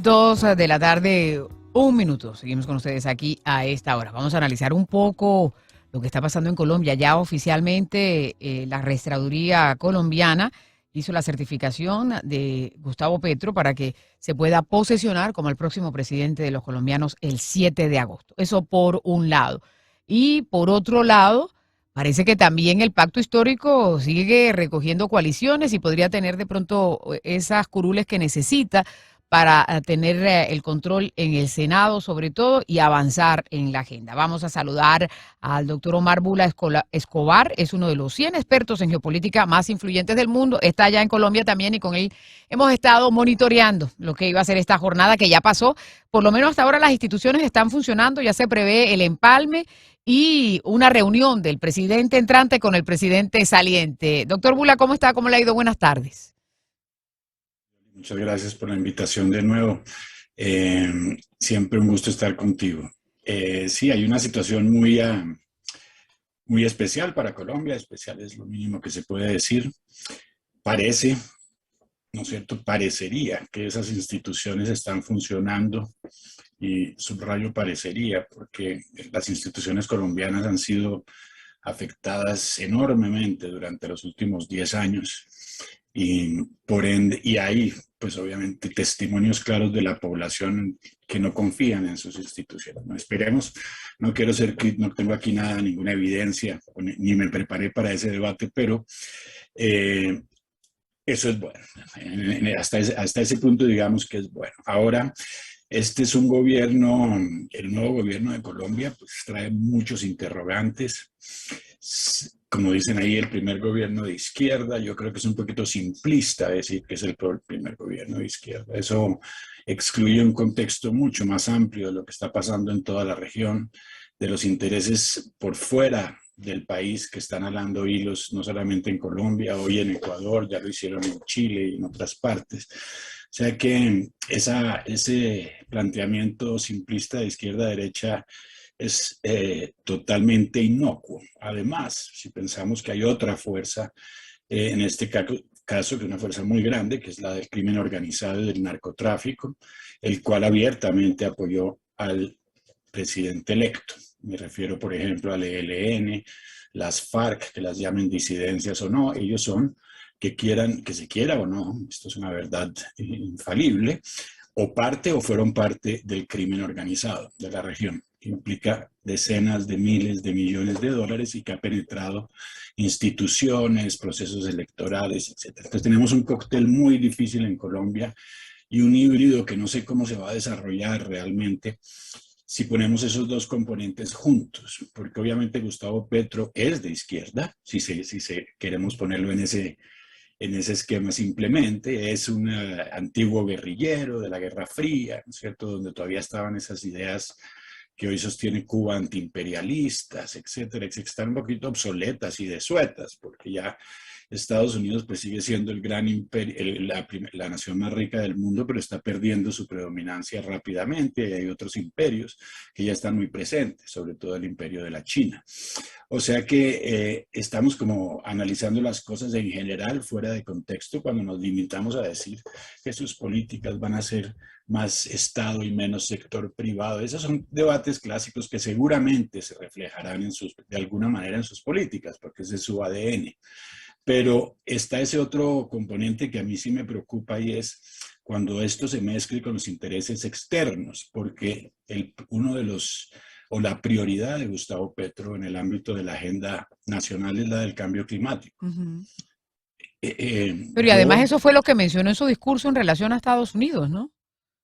2 de la tarde, 1 minuto. Seguimos con ustedes aquí a esta hora. Vamos a analizar un poco lo que está pasando en Colombia. Ya oficialmente la registraduría colombiana hizo la certificación de Gustavo Petro para que se pueda posesionar como el próximo presidente de los colombianos el 7 de agosto. Eso por un lado. Y por otro lado, parece que también el pacto histórico sigue recogiendo coaliciones y podría tener de pronto esas curules que necesita para tener el control en el Senado sobre todo y avanzar en la agenda. Vamos a saludar al doctor Omar Bula Escobar, es uno de los 100 expertos en geopolítica más influyentes del mundo, está allá en Colombia también y con él hemos estado monitoreando lo que iba a ser esta jornada que ya pasó. Por lo menos hasta ahora las instituciones están funcionando, ya se prevé el empalme y una reunión del presidente entrante con el presidente saliente. Doctor Bula, ¿cómo está? ¿Cómo le ha ido? Buenas tardes. Muchas gracias por la invitación de nuevo. Siempre un gusto estar contigo. Sí, hay una situación muy especial para Colombia, especial es lo mínimo que se puede decir. Parece, ¿no es cierto? Parecería que esas instituciones están funcionando y subrayo parecería porque las instituciones colombianas han sido afectadas enormemente durante los últimos 10 años y por ende, y hay pues obviamente testimonios claros de la población que no confían en sus instituciones. No esperemos, no quiero ser, no tengo aquí nada, ninguna evidencia, ni me preparé para ese debate, pero eh, eso es bueno. Hasta ese punto digamos que es bueno. Ahora, este es un gobierno, el nuevo gobierno de Colombia, pues trae muchos interrogantes. Como dicen ahí, el primer gobierno de izquierda, yo creo que es un poquito simplista decir que es el primer gobierno de izquierda. Eso excluye un contexto mucho más amplio de lo que está pasando en toda la región, de los intereses por fuera del país que están jalando hilos, no solamente en Colombia, hoy en Ecuador, ya lo hicieron en Chile y en otras partes. O sea que ese planteamiento simplista de izquierda-derecha es totalmente inocuo. Además, si pensamos que hay otra fuerza, en este caso, que es una fuerza muy grande, que es la del crimen organizado y del narcotráfico, el cual abiertamente apoyó al presidente electo. Me refiero, por ejemplo, al ELN, las FARC, que las llamen disidencias o no, ellos son que quieran, que se quiera o no, esto es una verdad infalible, o parte o fueron parte del crimen organizado de la región, que implica decenas de miles de millones de dólares y que ha penetrado instituciones, procesos electorales, etc. Entonces tenemos un cóctel muy difícil en Colombia y un híbrido que no sé cómo se va a desarrollar realmente si ponemos esos dos componentes juntos, porque obviamente Gustavo Petro es de izquierda, si queremos ponerlo en ese esquema simplemente, es un antiguo guerrillero de la Guerra Fría, ¿no es cierto?, donde todavía estaban esas ideas que hoy sostiene Cuba antiimperialistas, etcétera, etcétera, están un poquito obsoletas y desuetas, porque ya Estados Unidos pues sigue siendo el gran imperio, la nación más rica del mundo, pero está perdiendo su predominancia rápidamente. Y hay otros imperios que ya están muy presentes, sobre todo el imperio de la China. O sea que estamos como analizando las cosas en general fuera de contexto cuando nos limitamos a decir que sus políticas van a ser más Estado y menos sector privado. Esos son debates clásicos que seguramente se reflejarán de alguna manera en sus políticas, porque ese es su ADN. Pero está ese otro componente que a mí sí me preocupa y es cuando esto se mezcle con los intereses externos, porque uno de los, o la prioridad de Gustavo Petro en el ámbito de la agenda nacional es la del cambio climático. Uh-huh. Eh, Pero y además yo, eso fue lo que mencionó en su discurso en relación a Estados Unidos, ¿no?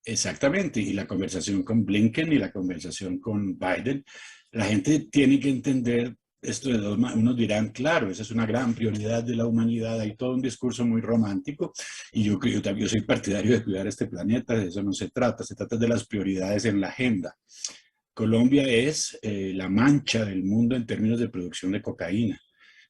exactamente, y la conversación con Blinken y la conversación con Biden, la gente tiene que entender esto de dos maneras. Unos dirán, claro, esa es una gran prioridad de la humanidad, hay todo un discurso muy romántico, y yo soy partidario de cuidar este planeta, de eso no se trata de las prioridades en la agenda. Colombia es la mancha del mundo en términos de producción de cocaína.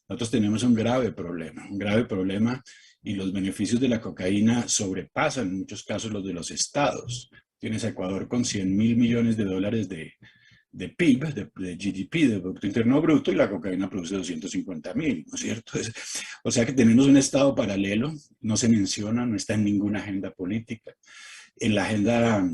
Nosotros tenemos un grave problema y los beneficios de la cocaína sobrepasan en muchos casos los de los estados. Tienes a Ecuador con 100.000 millones de dólares de PIB, de GDP, de Producto Interno Bruto, y la cocaína produce 250.000, ¿no es cierto? O sea que tenemos un estado paralelo, no se menciona, no está en ninguna agenda política. en la agenda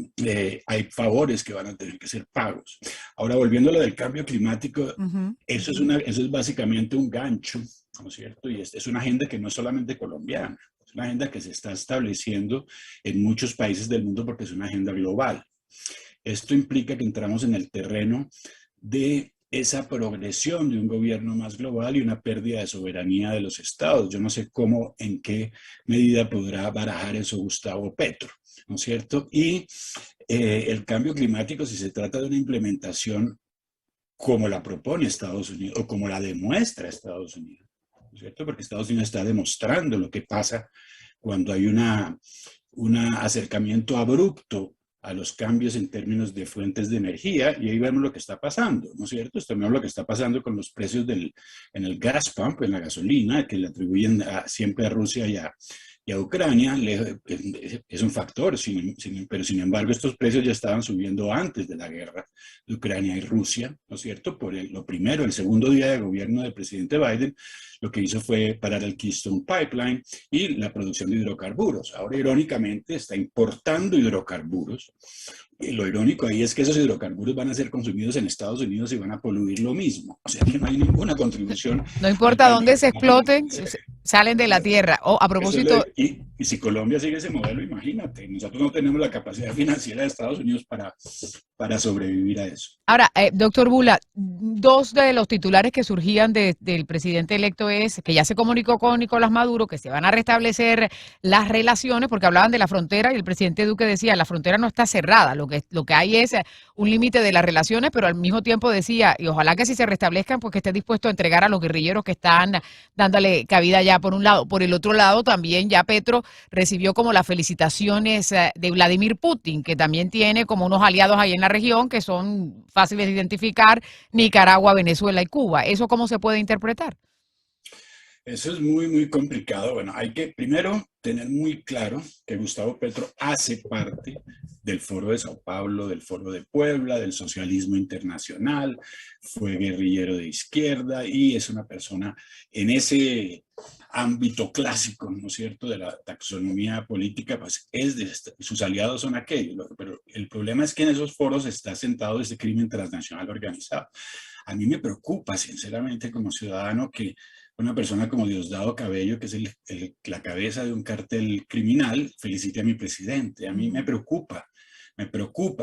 hay favores que van a tener que ser pagos. Ahora, volviendo a lo del cambio climático, Ujú. eso es básicamente un gancho, ¿no es cierto? Y es una agenda que no es solamente colombiana, es una agenda que se está estableciendo en muchos países del mundo porque es una agenda global. Esto implica que entramos en el terreno de esa progresión de un gobierno más global y una pérdida de soberanía de los estados. Yo no sé cómo, en qué medida podrá barajar eso Gustavo Petro, ¿no es cierto? Y el cambio climático, si se trata de una implementación como la propone Estados Unidos o como la demuestra Estados Unidos, ¿no es cierto? Porque Estados Unidos está demostrando lo que pasa cuando hay un acercamiento abrupto a los cambios en términos de fuentes de energía, y ahí vemos lo que está pasando, ¿no es cierto? Esto vemos lo que está pasando con los precios en el gas pump, en la gasolina, que le atribuyen siempre a Rusia y a Ucrania. Es un factor, pero sin embargo estos precios ya estaban subiendo antes de la guerra de Ucrania y Rusia, ¿no es cierto? Lo primero, el segundo día de gobierno del presidente Biden, lo que hizo fue parar el Keystone Pipeline y la producción de hidrocarburos. Ahora, irónicamente, está importando hidrocarburos. Y lo irónico ahí es que esos hidrocarburos van a ser consumidos en Estados Unidos y van a poluir lo mismo. O sea que no hay ninguna contribución No al importa cambio dónde se climático. exploten, salen de la tierra. Oh, a propósito, Y si Colombia sigue ese modelo, imagínate, nosotros no tenemos la capacidad financiera de Estados Unidos para sobrevivir a eso. ahora, doctor Bula, dos de los titulares que surgían del presidente electo es que ya se comunicó con Nicolás Maduro, que se van a restablecer las relaciones, porque hablaban de la frontera y el presidente Duque decía, la frontera no está cerrada, lo que hay es un límite de las relaciones, pero al mismo tiempo decía, y ojalá que si se restablezcan, pues que esté dispuesto a entregar a los guerrilleros que están dándole cabida ya por un lado. Por el otro lado, también ya Petro recibió como las felicitaciones de Vladimir Putin, que también tiene como unos aliados ahí en la región que son fáciles de identificar, Nicaragua, Venezuela y Cuba. ¿Eso cómo se puede interpretar? Eso es muy, muy complicado. Bueno, hay que primero tener muy claro que Gustavo Petro hace parte del Foro de Sao Paulo, del Foro de Puebla, del socialismo internacional, fue guerrillero de izquierda y es una persona en ese ámbito clásico, ¿no es cierto?, de la taxonomía política, pues sus aliados son aquellos, pero el problema es que en esos foros está sentado ese crimen transnacional organizado. A mí me preocupa, sinceramente, como ciudadano, que una persona como Diosdado Cabello, que es la cabeza de un cartel criminal, felicite a mi presidente. A mí me preocupa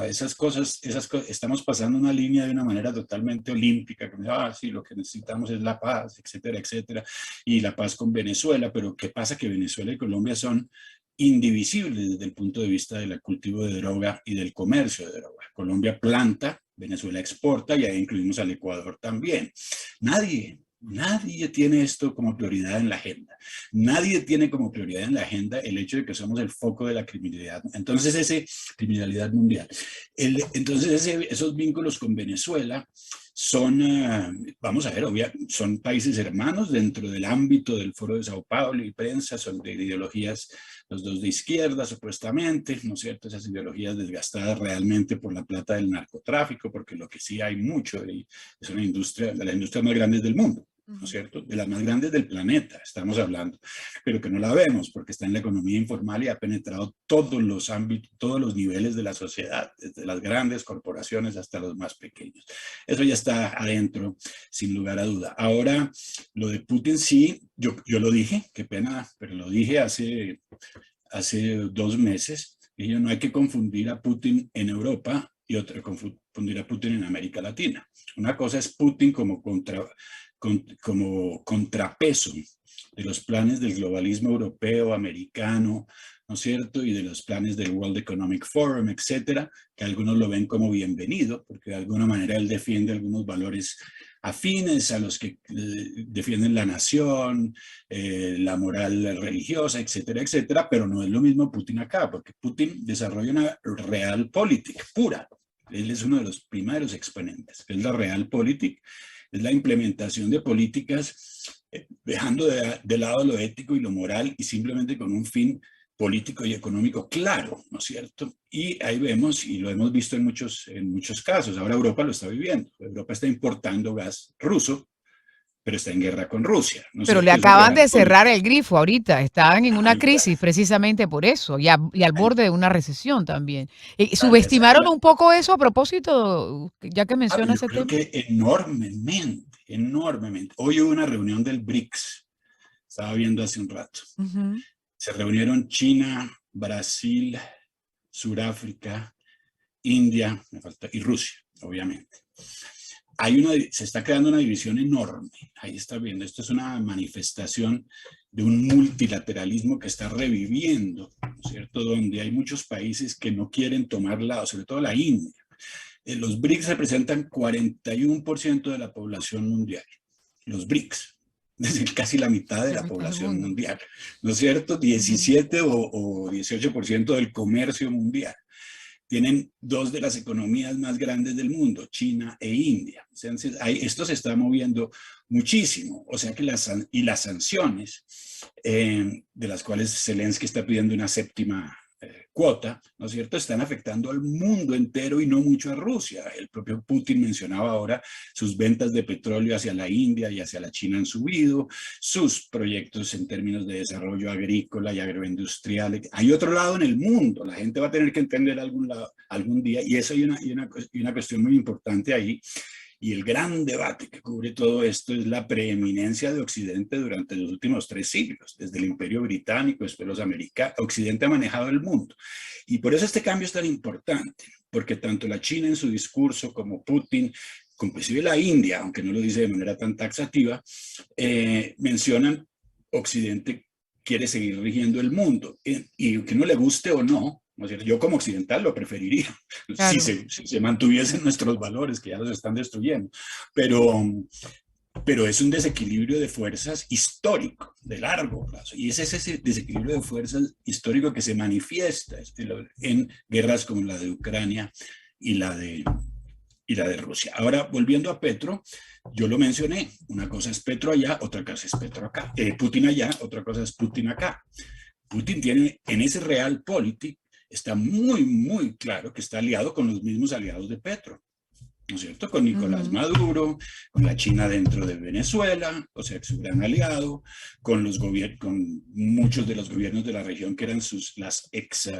estamos pasando una línea de una manera totalmente olímpica, como, sí, lo que necesitamos es la paz, etcétera, etcétera, y la paz con Venezuela, pero ¿qué pasa? Que Venezuela y Colombia son indivisibles desde el punto de vista del cultivo de droga y del comercio de droga. Colombia planta, Venezuela exporta y ahí incluimos al Ecuador también. Nadie tiene esto como prioridad en la agenda. Nadie tiene como prioridad en la agenda el hecho de que somos el foco de la criminalidad. Entonces, criminalidad mundial. Esos vínculos con Venezuela son, vamos a ver, son países hermanos dentro del ámbito del Foro de Sao Paulo y prensa, son de ideologías, los dos de izquierda supuestamente, ¿no es cierto? Esas ideologías desgastadas realmente por la plata del narcotráfico, porque lo que sí hay mucho es una industria, de las industrias más grandes del mundo, ¿no es cierto? De las más grandes del planeta, estamos hablando, pero que no la vemos porque está en la economía informal y ha penetrado todos los ámbitos, todos los niveles de la sociedad, desde las grandes corporaciones hasta los más pequeños. Eso ya está adentro, sin lugar a duda. Ahora, lo de Putin sí, yo lo dije, qué pena, pero lo dije hace 2 meses, y no hay que confundir a Putin en Europa y otra confundir a Putin en América Latina. Una cosa es Putin como contrapeso de los planes del globalismo europeo, americano, ¿no es cierto? Y de los planes del World Economic Forum, etcétera, que algunos lo ven como bienvenido, porque de alguna manera él defiende algunos valores afines a los que defienden la nación, la moral religiosa, etcétera, etcétera, pero no es lo mismo Putin acá, porque Putin desarrolla una realpolitik pura. Él es uno de los primeros exponentes. Es la realpolitik, es la implementación de políticas dejando de lado lo ético y lo moral y simplemente con un fin político y económico claro, ¿no es cierto? Y ahí vemos, y lo hemos visto en muchos casos, ahora Europa lo está viviendo. Europa está importando gas ruso, pero está en guerra con Rusia, ¿no es Pero le cierto? Es un acaban de real cerrar el grifo ahorita, están en una Ahí está, crisis precisamente por eso y al ahí borde de una recesión también. está. ¿Subestimaron un poco eso a propósito, ya que menciona Yo ese creo tema? que enormemente, enormemente. Hoy hubo una reunión del BRICS, estaba viendo hace un rato. Ujú. Se reunieron China, Brasil, Sudáfrica, India, me falta, y Rusia, obviamente. Se está creando una división enorme. Ahí está viendo, esto es una manifestación de un multilateralismo que está reviviendo, ¿no es cierto? Donde hay muchos países que no quieren tomar lado, sobre todo la India. Los BRICS representan 41% de la población mundial. Los BRICS, es casi la mitad de La la mitad del población mundo. mundial, ¿no es cierto? Ujú. 17 o 18% del comercio mundial. Tienen dos de las economías más grandes del mundo, China e India. Entonces, esto se está moviendo muchísimo. O sea que las sanciones, de las cuales Zelensky está pidiendo una séptima cuota, ¿no es cierto?, están afectando al mundo entero y no mucho a Rusia. El propio Putin mencionaba ahora sus ventas de petróleo hacia la India y hacia la China han subido, sus proyectos en términos de desarrollo agrícola y agroindustrial. Hay otro lado en el mundo, la gente va a tener que entender algún día, y eso hay una cuestión muy importante ahí. Y el gran debate que cubre todo esto es la preeminencia de Occidente durante los últimos 3 siglos, desde el Imperio Británico, después los americanos. Occidente ha manejado el mundo. Y por eso este cambio es tan importante, porque tanto la China en su discurso como Putin, inclusive la India, aunque no lo dice de manera tan taxativa, mencionan Occidente quiere seguir rigiendo el mundo. Y que no le guste o no, yo como occidental lo preferiría, si Claro. se mantuviesen nuestros valores, que ya los están destruyendo. Pero es un desequilibrio de fuerzas histórico, de largo plazo. Y es ese desequilibrio de fuerzas histórico que se manifiesta en guerras como la de Ucrania y la de Rusia. Ahora, volviendo a Petro, yo lo mencioné, una cosa es Petro allá, otra cosa es Petro acá. Putin allá, otra cosa es Putin acá. Putin tiene en ese realpolitik, está muy, muy claro que está aliado con los mismos aliados de Petro, ¿no es cierto? Con Nicolás Ujú. Maduro, con la China dentro de Venezuela, o sea, su gran aliado, con muchos de los gobiernos de la región que eran las ex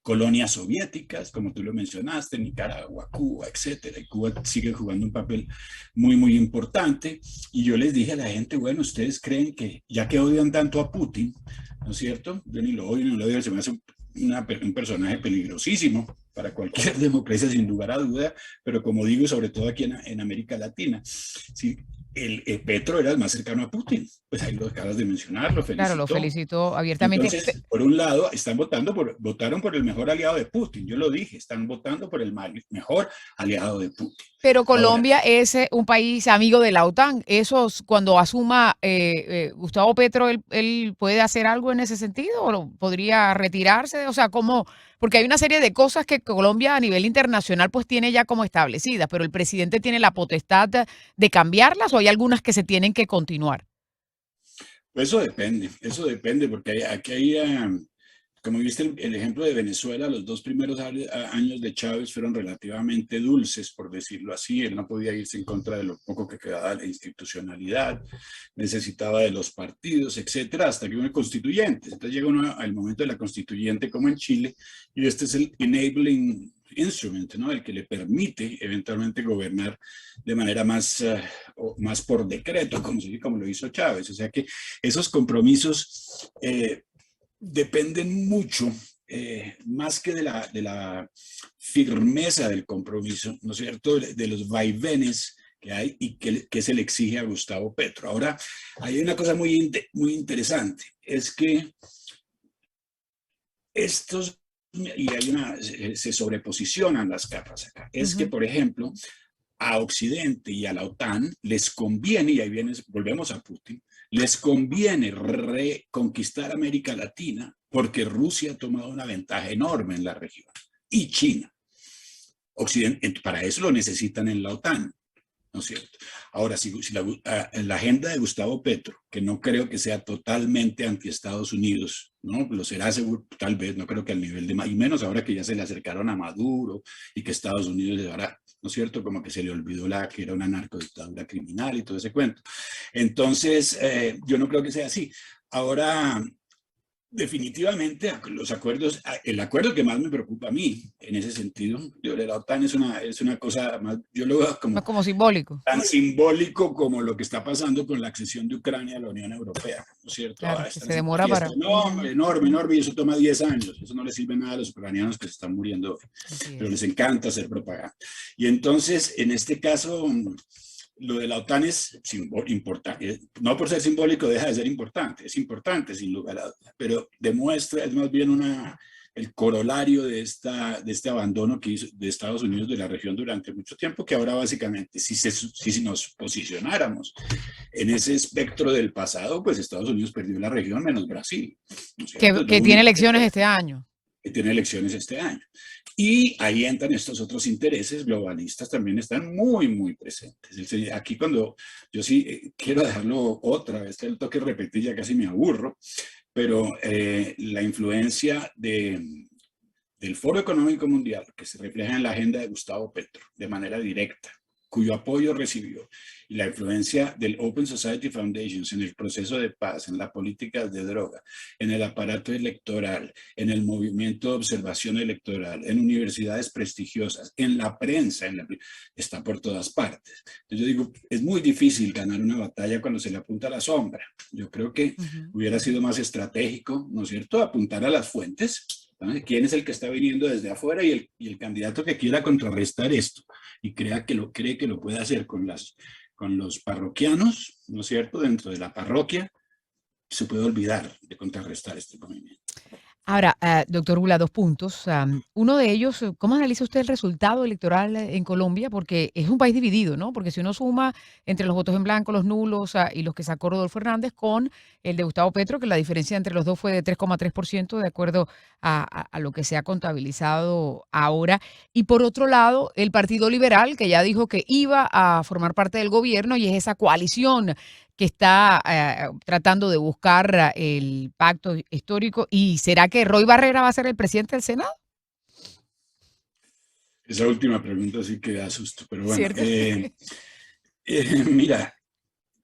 colonias soviéticas, como tú lo mencionaste, Nicaragua, Cuba, etcétera. Y Cuba sigue jugando un papel muy, muy importante. Y yo les dije a la gente, bueno, ustedes creen que, ya que odian tanto a Putin, ¿no es cierto? Yo ni lo odio, ni lo odio, se me hace un personaje peligrosísimo para cualquier democracia, sin lugar a duda, pero como digo, sobre todo aquí en América Latina. Sí, el Petro era el más cercano a Putin, pues ahí lo acabas de mencionar, lo Claro, lo felicitó. felicito abiertamente. Entonces, por un lado, votaron por el mejor aliado de Putin. Yo lo dije, están votando por el mejor aliado de Putin. Pero Ahora, Colombia es un país amigo de la OTAN. Cuando asuma Gustavo Petro, él puede hacer algo en ese sentido o podría retirarse. O sea, ¿cómo? Porque hay una serie de cosas que Colombia a nivel internacional pues tiene ya como establecidas, pero el presidente tiene la potestad de cambiarlas o hay algunas que se tienen que continuar. pues eso depende, porque aquí hay, como viste el ejemplo de Venezuela, los 2 primeros años de Chávez fueron relativamente dulces, por decirlo así. Él no podía irse en contra de lo poco que quedaba de la institucionalidad, necesitaba de los partidos, etcétera, hasta que hubo constituyentes. Entonces llega uno al momento de la constituyente, como en Chile, y este es el enabling instrument, ¿no? El que le permite eventualmente gobernar de manera más por decreto, como lo hizo Chávez. O sea que esos compromisos dependen mucho, más que de la firmeza del compromiso, ¿no es cierto?, de los vaivenes que hay y que se le exige a Gustavo Petro. Ahora, hay una cosa muy interesante, es que estos, y se sobreposicionan las capas acá, es que, Ujú. por ejemplo, a Occidente y a la OTAN les conviene, y ahí volvemos a Putin, les conviene reconquistar América Latina porque Rusia ha tomado una ventaja enorme en la región y China. Occidente, para eso lo necesitan en la OTAN. ¿no es cierto? Ahora, si la agenda de Gustavo Petro, que no creo que sea totalmente anti-Estados Unidos, ¿no? Lo será seguro, tal vez, no creo que al nivel de, y menos ahora que ya se le acercaron a Maduro y que Estados Unidos ahora, ¿no es cierto? Como que se le olvidó que era una narcodictadura criminal y todo ese cuento. Entonces, yo no creo que sea así. Ahora, definitivamente, los acuerdos, el acuerdo que más me preocupa a mí en ese sentido, yo, la OTAN es una cosa más, yo lo veo No es como como simbólico. tan simbólico como lo que está pasando con la accesión de Ucrania a la Unión Europea, ¿no es cierto? Claro, que Están se haciendo una demora fiesta para... enorme, enorme, enorme, y eso toma 10 años. Eso no les sirve nada a los ucranianos que se están muriendo hoy, Así pero les es. encanta hacer propaganda. Y entonces, en este caso, lo de la OTAN es importante. No por ser simbólico deja de ser importante. Es importante, sin lugar a dudas, pero demuestra, es más bien el corolario de este abandono que hizo de Estados Unidos de la región durante mucho tiempo, que ahora básicamente, si nos posicionáramos en ese espectro del pasado, pues Estados Unidos perdió la región menos Brasil, ¿no es cierto? Es lo Que tiene único elecciones este año. que tiene elecciones este año. Y ahí entran estos otros intereses globalistas, también están muy, muy presentes. Aquí cuando yo sí quiero dejarlo otra vez, que el toque repetir, ya casi me aburro, pero la influencia del Foro Económico Mundial, que se refleja en la agenda de Gustavo Petro de manera directa, cuyo apoyo recibió, y la influencia del Open Society Foundations en el proceso de paz, en la política de droga, en el aparato electoral, en el movimiento de observación electoral, en universidades prestigiosas, en la prensa, está por todas partes. Entonces yo digo, es muy difícil ganar una batalla cuando se le apunta a la sombra. Yo creo que hubiera sido más estratégico, ¿no es cierto?, apuntar a las fuentes. ¿Quién es el que está viniendo desde afuera y el candidato que quiera contrarrestar esto y cree que lo puede hacer con los parroquianos, ¿no es cierto? Dentro de la parroquia, se puede olvidar de contrarrestar este movimiento. Ahora, doctor Bula, dos puntos. Uno de ellos, ¿cómo analiza usted el resultado electoral en Colombia? Porque es un país dividido, ¿no? Porque si uno suma entre los votos en blanco, los nulos y los que sacó Rodolfo Hernández con el de Gustavo Petro, que la diferencia entre los dos fue de 3,3% de acuerdo a lo que se ha contabilizado ahora. Y por otro lado, el Partido Liberal, que ya dijo que iba a formar parte del gobierno y es esa coalición que está tratando de buscar el pacto histórico. ¿Y será que Roy Barrera va a ser el presidente del Senado? Esa última pregunta sí que da susto, pero bueno. ¿Cierto? Mira,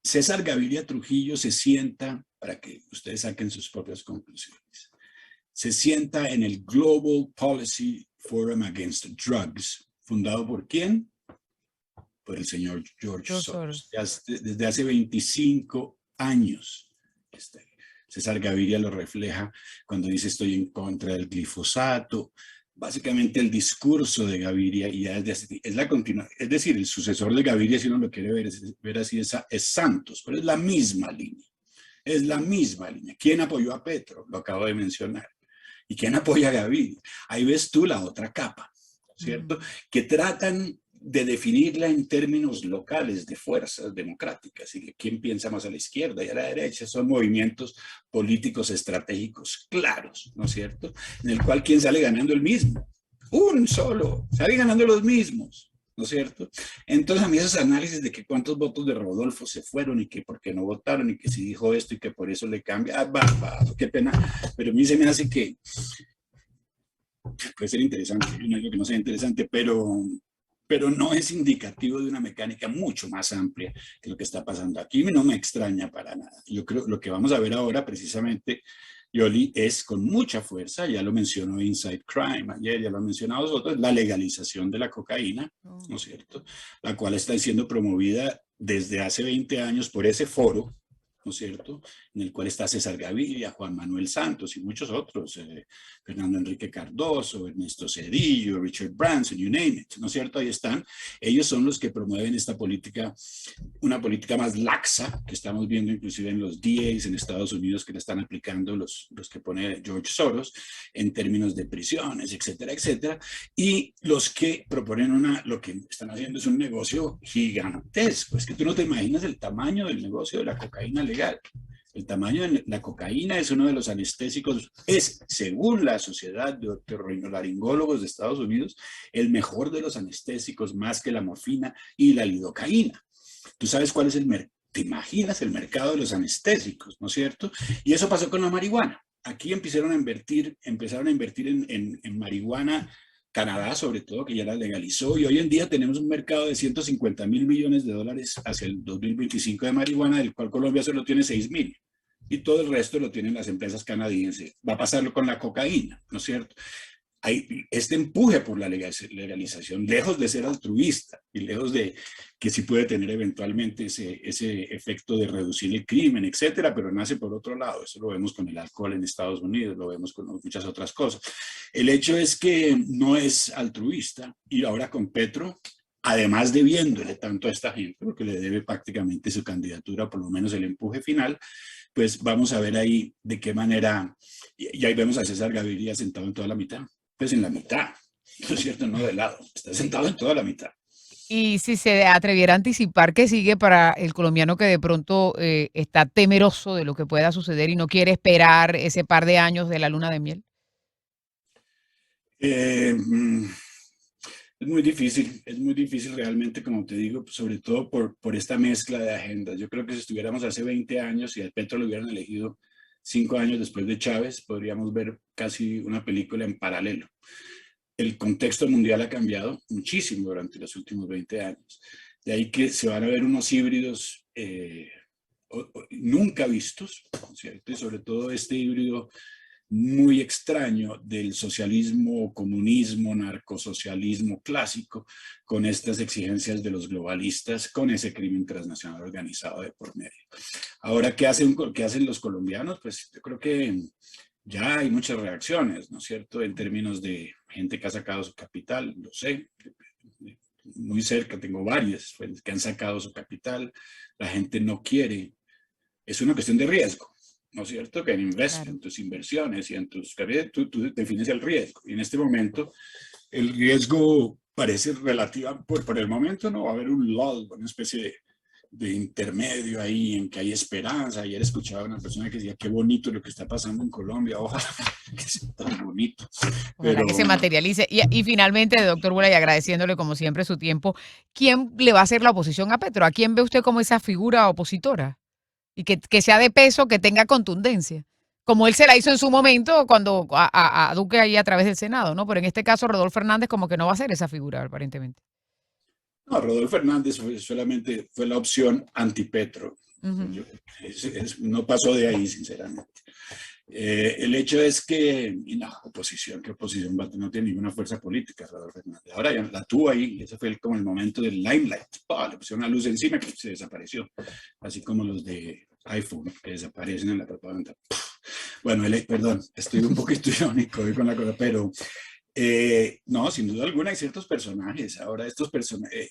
César Gaviria Trujillo se sienta, para que ustedes saquen sus propias conclusiones, se sienta en el Global Policy Forum Against Drugs, fundado ¿por quién? Por el señor George Soros. Desde hace 25 años. César Gaviria lo refleja cuando dice estoy en contra del glifosato. Básicamente el discurso de Gaviria y ya es la continuación, es decir, el sucesor de Gaviria, si uno lo quiere ver así, es Santos, pero es la misma línea. Es la misma línea. ¿Quién apoyó a Petro? Lo acabo de mencionar. ¿Y quién apoya a Gaviria? Ahí ves tú la otra capa, ¿cierto? Que tratan de definirla en términos locales de fuerzas democráticas y de quién piensa más a la izquierda y a la derecha. Son movimientos políticos estratégicos claros, ¿no es cierto? En el cual quién sale ganando el mismo. Un solo, sale ganando los mismos, ¿no es cierto? Entonces a mí esos análisis de que cuántos votos de Rodolfo se fueron y que por qué no votaron y que si dijo esto y que por eso le cambia, qué pena, pero a mí se me hace que puede ser interesante, yo no digo que no sea interesante, pero no es indicativo de una mecánica mucho más amplia que lo que está pasando aquí. No me extraña para nada. Yo creo que lo que vamos a ver ahora precisamente, Yoli, es con mucha fuerza, ya lo mencionó Inside Crime ayer, ya lo han mencionado vosotros, la legalización de la cocaína, ¿no es cierto? La cual está siendo promovida desde hace 20 años por ese foro, ¿no es cierto?, en el cual está César Gaviria, Juan Manuel Santos y muchos otros, Fernando Enrique Cardoso, Ernesto Zedillo, Richard Branson, you name it, ¿no es cierto? Ahí están. Ellos son los que promueven esta política, una política más laxa, que estamos viendo inclusive en los DAs en Estados Unidos que le están aplicando los que pone George Soros en términos de prisiones, etcétera, etcétera. Y los que proponen lo que están haciendo es un negocio gigantesco. Es que tú no te imaginas el tamaño del negocio de la cocaína legal. El tamaño de la cocaína es uno de los anestésicos, es, según la Sociedad de Otorrinolaringólogos de Estados Unidos, el mejor de los anestésicos, más que la morfina y la lidocaína. ¿Tú sabes cuál es el mercado? ¿Te imaginas el mercado de los anestésicos, no es cierto? Y eso pasó con la marihuana. Aquí empezaron a invertir en marihuana, Canadá sobre todo, que ya la legalizó, y hoy en día tenemos un mercado de 150.000 millones de dólares hacia el 2025 de marihuana, del cual Colombia solo tiene 6.000, y todo el resto lo tienen las empresas canadienses. Va a pasarlo con la cocaína, ¿no es cierto? Hay este empuje por la legalización, lejos de ser altruista y lejos de que sí puede tener eventualmente ese efecto de reducir el crimen, etcétera, pero nace por otro lado. Eso lo vemos con el alcohol en Estados Unidos, lo vemos con muchas otras cosas. El hecho es que no es altruista, y ahora con Petro, además debiéndole tanto a esta gente, porque le debe prácticamente su candidatura, por lo menos el empuje final, pues vamos a ver ahí de qué manera, y ahí vemos a César Gaviria sentado en toda la mitad. Pues en la mitad, ¿no es cierto? No de lado, está sentado en toda la mitad. Y si se atreviera a anticipar qué sigue para el colombiano que de pronto está temeroso de lo que pueda suceder y no quiere esperar ese par de años de la luna de miel. Eh, es muy difícil realmente, como te digo, sobre todo por esta mezcla de agendas. Yo creo que si estuviéramos hace 20 años y al Petro lo hubieran elegido 5 años después de Chávez, podríamos ver casi una película en paralelo. El contexto mundial ha cambiado muchísimo durante los últimos 20 años. De ahí que se van a ver unos híbridos nunca vistos, ¿cierto? Y sobre todo este híbrido muy extraño del socialismo, comunismo, narcosocialismo clásico, con estas exigencias de los globalistas, con ese crimen transnacional organizado de por medio. Ahora, ¿qué hacen los colombianos? Pues yo creo que ya hay muchas reacciones, ¿no es cierto? En términos de gente que ha sacado su capital, lo sé, muy cerca tengo varias que han sacado su capital, la gente no quiere, es una cuestión de riesgo, ¿no es cierto? Que en Claro. tus inversiones y en tus carreras, tú defines el riesgo. Y en este momento, el riesgo parece relativa, por el momento no va a haber un lull, una especie de intermedio ahí en que hay esperanza. Ayer escuchaba a una persona que decía, qué bonito lo que está pasando en Colombia, ojalá que sea tan bonito. Ojalá Pero que se materialice. Y finalmente, doctor Bula, y agradeciéndole como siempre su tiempo, ¿quién le va a hacer la oposición a Petro? ¿A quién ve usted como esa figura opositora? Y que sea de peso, que tenga contundencia. Como él se la hizo en su momento cuando a Duque ahí a través del Senado, ¿no? Pero en este caso, Rodolfo Hernández como que no va a ser esa figura, aparentemente. no, Rodolfo Hernández solamente fue la opción antipetro. Ujú. Yo, no pasó de ahí, sinceramente. El hecho es que, y no, oposición, ¿qué oposición va a tener? No tiene ninguna fuerza política, Rodolfo Hernández. Ahora ya la tuvo ahí, y ese fue como el momento del limelight. ¡Pah! Le pusieron una luz encima que se desapareció, así como los de iPhone que desaparecen en la propaganda. Bueno, perdón, estoy un poquito irónico hoy con la cosa, pero no, sin duda alguna hay ciertos personajes. Ahora,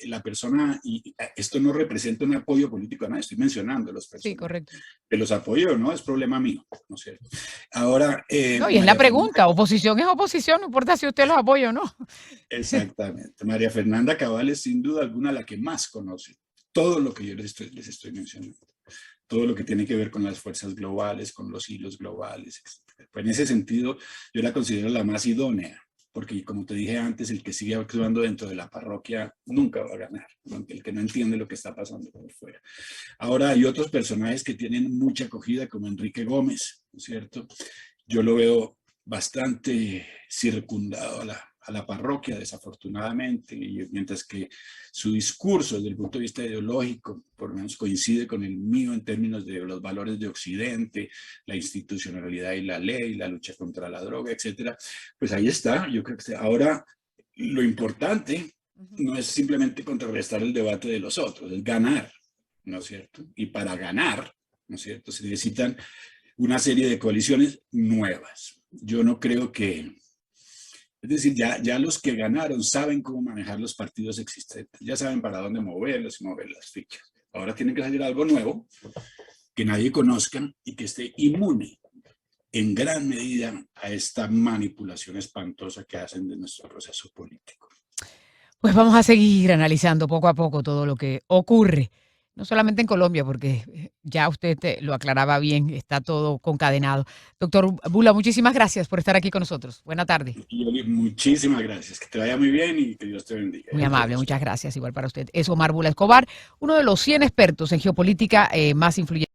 la persona, y esto no representa un apoyo político a nadie, estoy mencionando los Sí, personajes. correcto. Que los apoyo o no es problema mío, ¿no es cierto? Ahora, No, y es la María Fernanda, pregunta, oposición es oposición, no importa si usted los apoya o no. exactamente, María Fernanda Cabal es sin duda alguna la que más conoce todo lo que yo les estoy mencionando, todo lo que tiene que ver con las fuerzas globales, con los hilos globales, etc. Pues en ese sentido, yo la considero la más idónea, porque como te dije antes, el que sigue actuando dentro de la parroquia nunca va a ganar, el que no entiende lo que está pasando por fuera. Ahora hay otros personajes que tienen mucha acogida, como Enrique Gómez, ¿no es cierto? Yo lo veo bastante circundado a la parroquia, desafortunadamente, y mientras que su discurso desde el punto de vista ideológico, por lo menos coincide con el mío en términos de los valores de Occidente, la institucionalidad y la ley, la lucha contra la droga, etcétera, pues ahí está. Yo creo que ahora lo importante no es simplemente contrarrestar el debate de los otros, es ganar, ¿no es cierto? Y para ganar, ¿no es cierto? Se necesitan una serie de coaliciones nuevas. Yo no creo que, es decir, ya los que ganaron saben cómo manejar los partidos existentes, ya saben para dónde moverlos y mover las fichas. Ahora tiene que salir algo nuevo que nadie conozca y que esté inmune en gran medida a esta manipulación espantosa que hacen de nuestro proceso político. Pues vamos a seguir analizando poco a poco todo lo que ocurre No solamente en Colombia, porque ya usted lo aclaraba bien, está todo concadenado. Doctor Bula, muchísimas gracias por estar aquí con nosotros. Buena tarde. Yoli, muchísimas gracias. Que te vaya muy bien y que Dios te bendiga. Muy amable, muchas gracias. Igual para usted. Es Omar Bula Escobar, uno de los 100 expertos en geopolítica más influyentes.